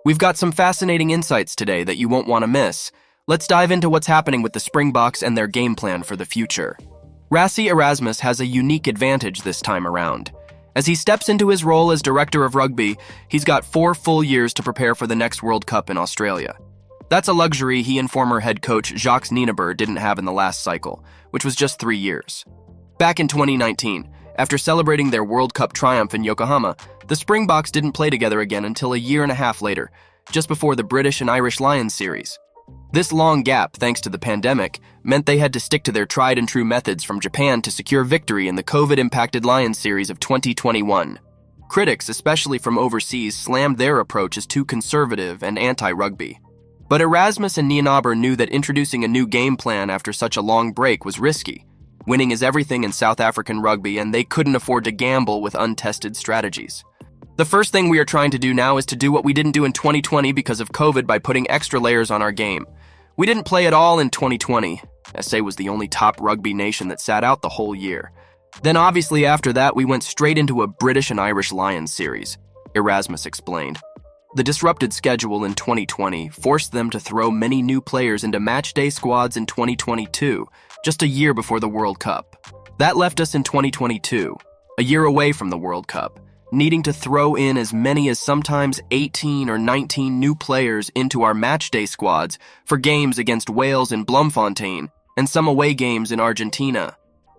We've got some fascinating insights today that you won't want to miss. Let's dive into what's happening with the Springboks and their game plan for the future. Rassie Erasmus has a unique advantage this time around. As he steps into his role as director of rugby, he's got 4 full years to prepare for the next World Cup in Australia. That's a luxury he and former head coach Jacques Nienaber didn't have in the last cycle, which was just 3 years. Back in 2019, after celebrating their World Cup triumph in Yokohama, the Springboks didn't play together again until a year and a half later, just before the British and Irish Lions series. This long gap, thanks to the pandemic, meant they had to stick to their tried-and-true methods from Japan to secure victory in the COVID-impacted Lions series of 2021. Critics, especially from overseas, slammed their approach as too conservative and anti-rugby. But Erasmus and Nienaber knew that introducing a new game plan after such a long break was risky. Winning is everything in South African rugby, and they couldn't afford to gamble with untested strategies. The first thing we are trying to do now is to do what we didn't do in 2020 because of COVID by putting extra layers on our game. We didn't play at all in 2020. SA was the only top rugby nation that sat out the whole year. Then obviously after that, we went straight into a British and Irish Lions series, Erasmus explained. The disrupted schedule in 2020 forced them to throw many new players into matchday squads in 2022, just a year before the World Cup. That left us in 2022, a year away from the World Cup, needing to throw in as many as sometimes 18 or 19 new players into our matchday squads for games against Wales and Bloemfontein and some away games in Argentina.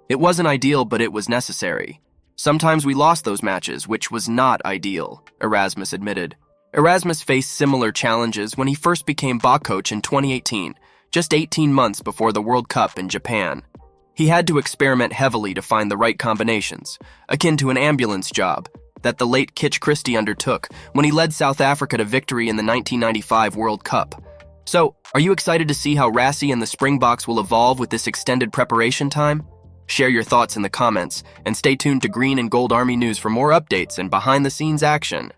It wasn't ideal, but it was necessary. Sometimes we lost those matches, which was not ideal, Erasmus admitted. Erasmus faced similar challenges when he first became Bok coach in 2018, just 18 months before the World Cup in Japan. He had to experiment heavily to find the right combinations, akin to an ambulance job that the late Kitch Christie undertook when he led South Africa to victory in the 1995 World Cup. So, are you excited to see how Rassie and the Springboks will evolve with this extended preparation time? Share your thoughts in the comments, and stay tuned to Green and Gold Army News for more updates and behind-the-scenes action.